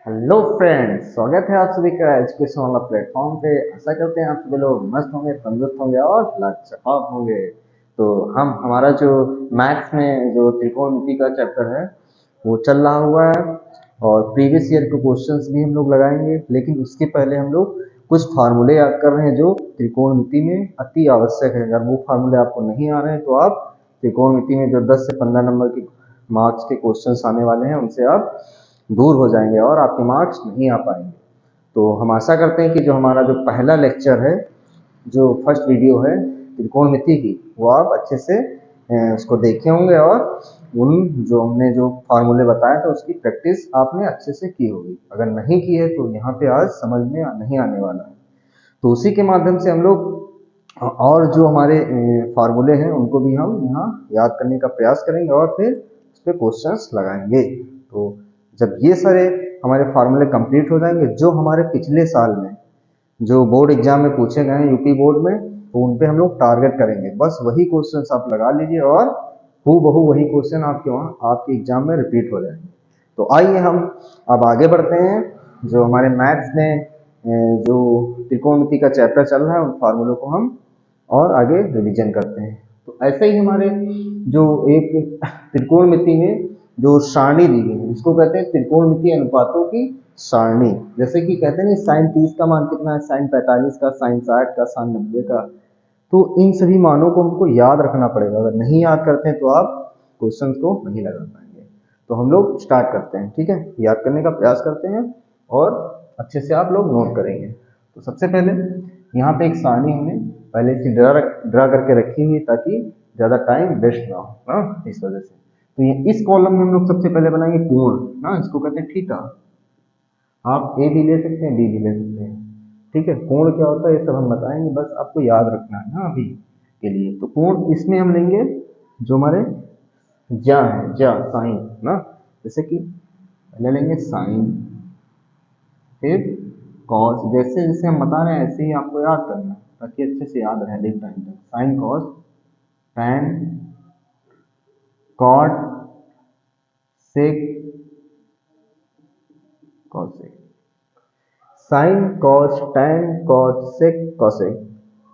Hello friends, स्वागत है आप सभी का एजुकेशन वाला प्लेटफॉर्म पे। आशा करते हैं आप सभी लोग मस्त होंगे, तंदुरुस्त होंगे और लाजवाब होंगे। तो हमारा जो मैथ्स में जो त्रिकोणमिति का चैप्टर है वो चल रहा हुआ है और प्रीवियस ईयर के क्वेश्चंस भी हम लोग लगाएंगे। लेकिन उसके पहले हम लोग कुछ फार्मूले याद कर रहे हैं जो त्रिकोणमिति में अति आवश्यक है। अगर वो फार्मूले आपको नहीं आ रहे हैं तो आप त्रिकोणमिति में जो 10 से 15 नंबर के मार्क्स के क्वेश्चंस आने वाले हैं उनसे आप दूर हो जाएंगे और आपके मार्क्स नहीं आ पाएंगे। तो हम आशा करते हैं कि जो हमारा जो पहला लेक्चर है, जो फर्स्ट वीडियो है त्रिकोणमिति की, वो आप अच्छे से उसको देखे होंगे और उन जो हमने जो फार्मूले बताए थे उसकी प्रैक्टिस आपने अच्छे से की होगी। अगर नहीं की है तो यहाँ पे आज समझ में नहीं आने वाला है। तो उसी के माध्यम से हम लोग और जो हमारे फार्मूले हैं उनको भी हम यहाँ याद करने का प्रयास करेंगे और फिर उस पर क्वेश्चंस लगाएंगे। तो जब ये सारे हमारे फार्मूले कंप्लीट हो जाएंगे, जो हमारे पिछले साल में जो बोर्ड एग्जाम में पूछे गए हैं यूपी बोर्ड में, तो उन पे हम लोग टारगेट करेंगे। बस वही क्वेश्चंस आप लगा लीजिए और हूबहू वही क्वेश्चन आपके वहाँ आपके एग्जाम में रिपीट हो जाएंगे। तो आइए हम अब आगे बढ़ते हैं। जो हमारे मैथ्स में जो त्रिकोणमिति का चैप्टर चल रहा है उन फार्मूलों को हम और आगे रिवीजन करते हैं। तो ऐसे ही हमारे जो एक त्रिकोणमिति में जो सारणी दी गई है इसको कहते हैं त्रिकोणमिति अनुपातों की सारणी। जैसे कि कहते हैं साइन 30 का मान कितना है, साइन 45 का, साइन 60 का, साइन 90 का। तो इन सभी मानों को हमको याद रखना पड़ेगा। अगर नहीं याद करते हैं तो आप क्वेश्चन को नहीं लगा पाएंगे। तो हम लोग स्टार्ट करते हैं, ठीक है। याद करने का प्रयास करते हैं और अच्छे से आप लोग नोट करेंगे। तो सबसे पहले यहाँ पे एक सारणी हमने पहले से ड्रा करके रखी हुई ताकि ज़्यादा टाइम वेस्ट ना हो ना, इस वजह से। तो ये इस कॉलम में हम लोग सबसे पहले बनाएंगे कोण ना, इसको कहते हैं थीटा। आप ए भी ले सकते हैं, बी भी ले सकते हैं, ठीक है। कोण क्या होता है ये सब हम बताएंगे, बस आपको याद रखना है ना अभी के लिए। तो कोण इसमें हम लेंगे जो हमारे ज्या है, ज्या साइन ना। जैसे कि पहले लेंगे साइन, फिर कॉस। जैसे जैसे हम बता रहे हैं ऐसे ही आपको याद करना है ताकि अच्छे से याद रहे अधिक टाइम तक। Sine cos, tan, cot, sec, cosec. Sine cos tan cot sec cosec.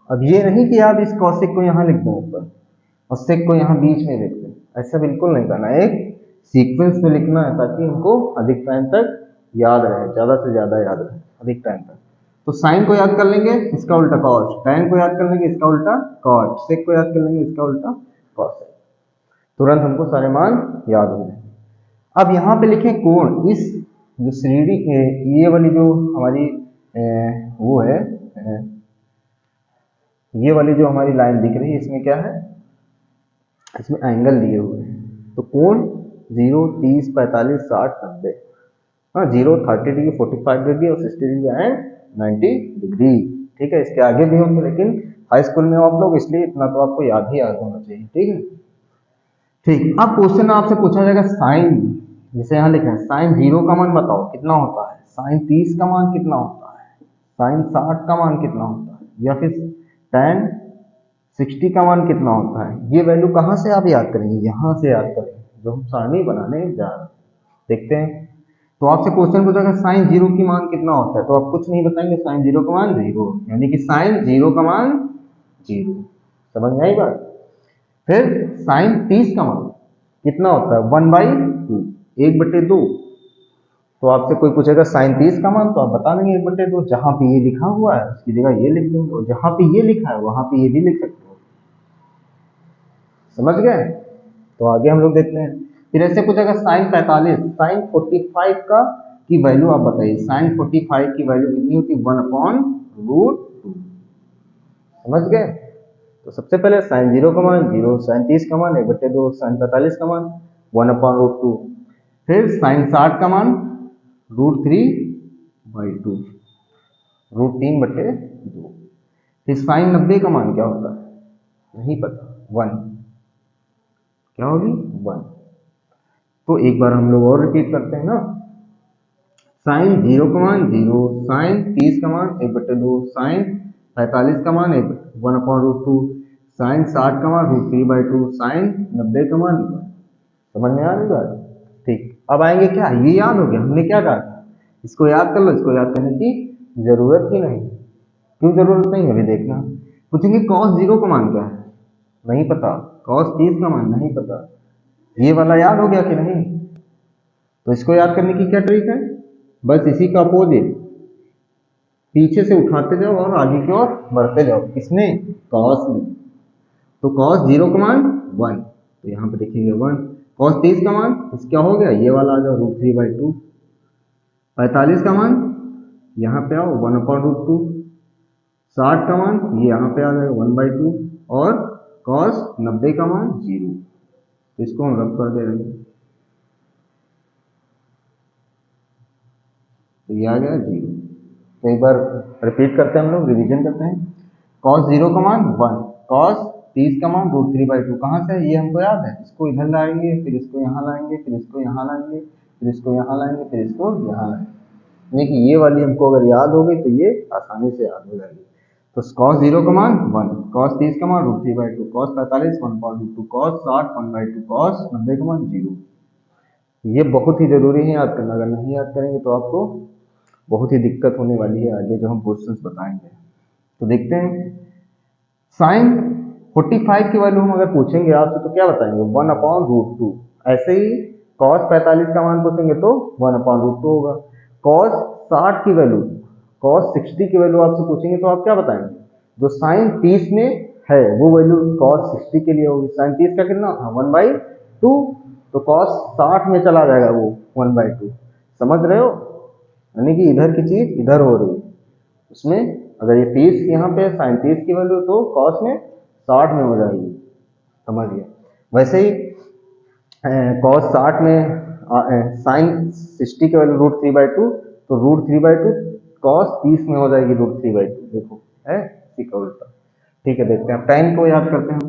अब ये नहीं कि आप इस कॉसेक को यहाँ लिख दो ऊपर और सेक को यहाँ बीच में लिख दें, ऐसा बिल्कुल नहीं करना। एक सीक्वेंस में लिखना है ताकि हमको अधिक टाइम तक याद रहे, ज्यादा से ज्यादा याद रहे अधिक टाइम तक। तो साइन को याद कर लेंगे, इसका उल्टा कॉस। टैन को याद कर लेंगे, इसका उल्टा कॉट। सेक को याद कर लेंगे, इसका उल्टा कॉसेक। तुरंत हमको सारे मान याद हो जाएंगे। अब यहाँ पे लिखें कोण। इस जो श्रेणी ये वाली जो हमारी वो है, ये वाली जो हमारी लाइन दिख रही है इसमें क्या है, इसमें एंगल दिए हुए हैं। तो कोण 0, 30, 45, 60, 90। हाँ, 0, 30 डिग्री, 45 डिग्री और 60 डिग्री एंड 90 डिग्री, ठीक है। इसके आगे भी होंगे लेकिन हाई स्कूल में आप लोग, इसलिए इतना तो आपको याद ही याद होना चाहिए, ठीक है। ठीक, अब क्वेश्चन आपसे पूछा जाएगा साइन, जैसे यहाँ लिखा है साइन 0 का मान बताओ कितना होता है, साइन 30 का मान कितना होता है, साइन 60 का मान कितना होता है, या फिर tan 60 का मान कितना होता है। ये वैल्यू कहाँ से आप याद करेंगे, यहाँ से याद करेंगे जो हम सारणी बनाने जा रहे हैं। देखते हैं। तो आपसे क्वेश्चन पूछा साइन 0 की मान कितना होता है, तो आप कुछ नहीं बताएंगे, साइन 0 का मान 0, यानी कि साइन 0 का मान 0। समझ में आई बात। फिर साइन 30 का मान कितना होता है, 1/2, 1/2। तो आपसे कोई पूछेगा साइन 30 का मान, तो आप बता देंगे 1/2। जहां पे ये लिखा हुआ है उसकी जगह ये लिख देंगे, और जहां पे ये लिखा है वहां पे ये भी लिख सकते हो। समझ गए। तो आगे हम लोग देखते हैं। फिर ऐसे पूछेगा साइन 45, साइन 45 का की वैल्यू आप बताइए। साइन 45 की वैल्यू कितनी होती है, 1/√2। समझ गए। तो सबसे पहले साइन 0 का मान 0, साइन 30 का मान 1/2, साइन 45 का मान 1/√2। फिर साइन 60 का मान √3/2, √3/2। फिर साइन 90 का मान क्या होता है, नहीं पता, 1। क्या होगी, 1। तो एक बार हम लोग और रिपीट करते हैं ना। साइन 0 का मान 0, साइन 30 का मान 1/2, साइन 45 का मान 1/√2, साइन 60 का मान √3/2, साइन 90 का मान 1। समझ में आ रही बात। ठीक, अब आएंगे क्या, ये याद हो गया हमने क्या कहा था इसको याद कर लो, इसको याद करने की जरूरत ही नहीं। क्यों जरूरत नहीं है अभी देखना। पूछेंगे cos 0 का मान क्या है, नहीं पता। cos 30 का मान नहीं पता। ये वाला याद हो गया कि नहीं? तो इसको याद करने की क्या ट्रिक है, बस इसी का अपोजिट पीछे से उठाते जाओ और आगे की ओर बढ़ते जाओ। किसने? cos में। तो cos 0 का मान 1, तो यहाँ पे देखेंगे 1। cos 30 का मान क्या हो गया, ये वाला आ जाओ √3/2। 45 का मान यहाँ पे आओ 1/√2। 60 का मान ये यहाँ पे आ जाएगा 1/2। और cos 90 का मान 0, तो इसको हम रब कर दे रहे हैं, तो ये आ गया 0। तो एक बार रिपीट करते हैं, हम लोग रिवीजन करते हैं। cos 0 का मान 1, cos 30 का मान √3/2। कहाँ से ये हमको याद है, इसको इधर लाएंगे, फिर इसको यहाँ लाएंगे, फिर इसको यहाँ लाएंगे, फिर इसको यहाँ लाएंगे, फिर इसको यहाँ लाएंगे। यानी कि ये वाली हमको अगर याद हो गई तो ये आसानी से याद हो जाएगी। तो cos 0 का मान 1, cos 30 का मान √3/2, cos 45 1/2, cos 60 1/2, cos 90 का मान 0। ये बहुत ही जरूरी है याद करना, अगर नहीं याद करेंगे तो आपको बहुत ही दिक्कत होने वाली है आगे जो हम क्वेश्चंस बताएंगे। तो देखते हैं, साइन 45 की वैल्यू हम अगर पूछेंगे आपसे तो क्या बताएंगे, 1/√2। ऐसे ही cos 45 का मान पूछेंगे तो 1/√2 होगा। cos 60 की वैल्यू, cos 60 की वैल्यू आपसे पूछेंगे तो आप क्या बताएंगे, जो साइन 30 में है वो वैल्यू cos 60 के लिए होगी। साइन 30 का कितना था 1/2, तो cos 60 में चला जाएगा वो 1/2। समझ रहे हो, यानी कि इधर की चीज इधर हो रही है। उसमें अगर ये 30 यहाँ पे साइन 30 की वैल्यू तो cos में 60 में हो जाएगी, समझ गया। वैसे ही cos 60 में साइन 60 की वैल्यू √3/2, तो √3/2 cos 30 में हो जाएगी √3/2। देखो है इसी का उल्टा। ठीक है, देखते हैं tan को याद करते हैं।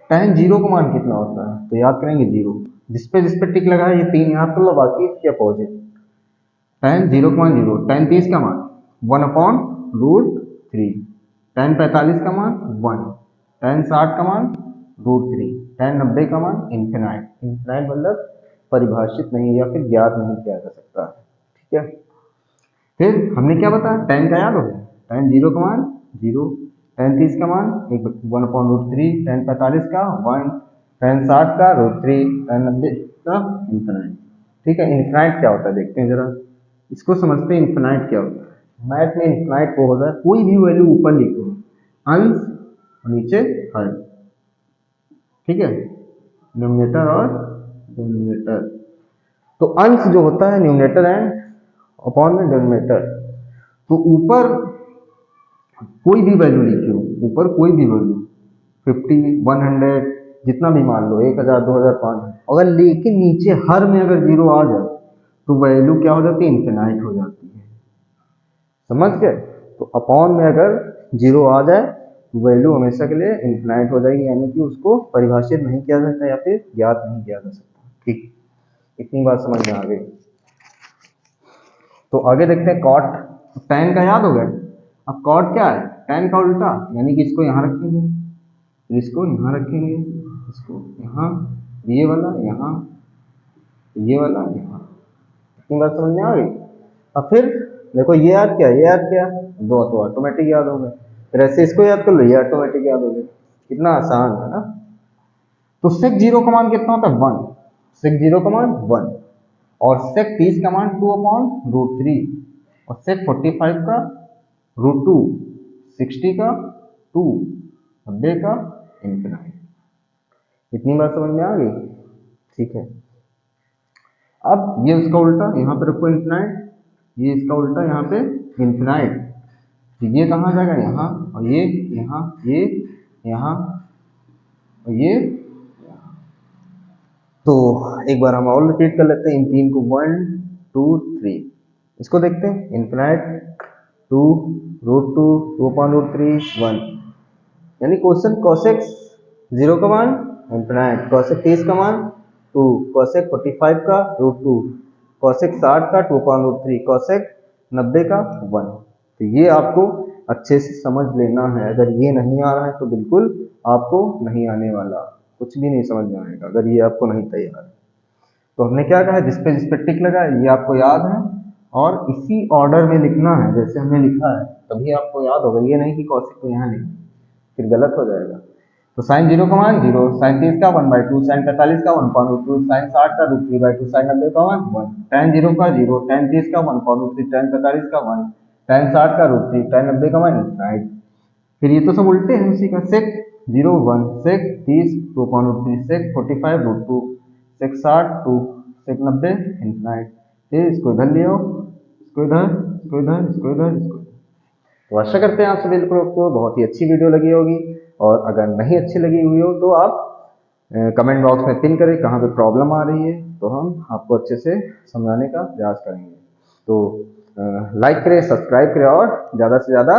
tan 0 का मान कितना होता है, तो याद करेंगे 0। जिस पे टिक लगा है ये 3 याद कर लो, बाकी इसके अपोजिट। tan 0 का मान 0, tan 30 का मान 1/√3, tan 45 का मान 1, tan 60 का मान √3, tan 90 का मान इन्फिनाइट। इन्फिनाइट मतलब परिभाषित नहीं या फिर ज्ञात नहीं किया जा सकता। ठीक है, फिर हमने क्या बताया, tan का याद हो गया, tan 0 का मान 0, tan 30 का मान 1/√3, tan 45 का 1, tan 60 का √3, tan 90 का इन्फिनाइट। ठीक है, इन्फिनाइट क्या होता है देखते हैं जरा, इसको समझते हैं। इन्फिनाइट क्या होता है, मैथ में इन्फिनाइट वो होता है कोई भी वैल्यू ऊपर लिखो, अंश और नीचे हर। ठीक है, न्यूमरेटर और डिनोमिनेटर। तो अंश जो होता है न्यूमरेटर एंड अपॉन में डिनोमिनेटर, तो ऊपर कोई भी वैल्यू लिखियो, ऊपर कोई भी वैल्यू 50 100 जितना भी मान लो, 1000 2000 5000, अगर लेकिन नीचे हर में अगर 0 आ जाए तो वैल्यू क्या हो जाती है, इन्फिनाइट हो जाती है। समझ गए, तो अपॉन में अगर 0 आ जाए तो वैल्यू हमेशा के लिए इन्फिनाइट हो जाएगी, यानी कि उसको परिभाषित नहीं किया जा सकता या फिर ज्ञात नहीं किया जा सकता। ठीक, इतनी बात समझ में आ गई। तो आगे देखते हैं कॉट। tan का याद हो गया, अब कॉट क्या है, tan का उल्टा, यानी कि इसको यहाँ रखेंगे, फिर इसको यहाँ रखेंगे, इसको यहाँ, ये वाला यहाँ, ये वाला यहाँ। इतनी बात समझ में आ गई। अब फिर देखो ये याद किया, ये याद किया, दो तो ऑटोमेटिक याद हो गए। फिर ऐसे इसको याद कर लो, ये ऑटोमेटिक याद हो गए। कितना आसान है ना। तो sec 0 का मान कितना होता है 1, sec 0 का मान 1, और sec 30 का मान 2/√3, और sec 45 का √2, 60 का 2, 90 का इन्फिनाइट। इतनी बात समझ में आ गई। ठीक है, अब ये उसका उल्टा यहाँ पे रखो इन्फिनाइट, ये इसका उल्टा यहाँ पे इन्फिनाइट। तो ये कहाँ जाएगा, यहाँ, और ये यहाँ, ये यहाँ, और ये यहाँ। तो एक बार हम और रिपीट कर लेते हैं इन तीन को, 1 2 3। इसको देखते हैं, इन्फिनाइट 2 √2 2/√3 1, यानी क्वेश्चन cosec 0 का मान इन्फिनाइट, cosec 30 का मान 2, cosec 45 का √2, cosec 60 का 2/√3, cosec 90 का 1। तो ये आपको अच्छे से समझ लेना है। अगर ये नहीं आ रहा है तो बिल्कुल आपको नहीं आने वाला, कुछ भी नहीं समझ में आएगा अगर ये आपको नहीं तैयार है। तो हमने क्या कहा, जिस पे टिक लगा है ये आपको याद है, और इसी ऑर्डर में लिखना है जैसे हमने लिखा है, तभी आपको याद होगा। ये नहीं कि कौशिक को यहाँ लिखना, फिर गलत हो जाएगा। तो साइन 0 का मान 0, साइन 30 का 1/2, साइन 45 का 1/2, साइन 60 का √3/2, साइन 90 का 1, tan 0 का 0, tan 30 का 1/3, tan 45 का 1, tan 60 का √3, tan 90 का 1 इनफाइनाइट। फिर ये तो सब उल्टे हैं उसी का, sec 0 1, sec 30 2/3, sec 45 √2, sec 60 2, sec 90 infinite. फिर इसको इधर ले आओ, इसको इधर, इसको इधर, इसको इधर, इसको इधर। तो आशा करते हैं आप सभी लोगों को बहुत ही अच्छी वीडियो लगी होगी, और अगर नहीं अच्छी लगी हुई हो तो आप कमेंट बॉक्स में पिन करें कहाँ पे प्रॉब्लम आ रही है, तो हम आपको अच्छे से समझाने का प्रयास करेंगे। तो लाइक करें, सब्सक्राइब करें और ज़्यादा से ज़्यादा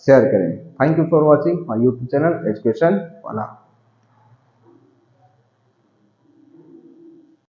शेयर करें। Thank you for watching my YouTube channel education वाला।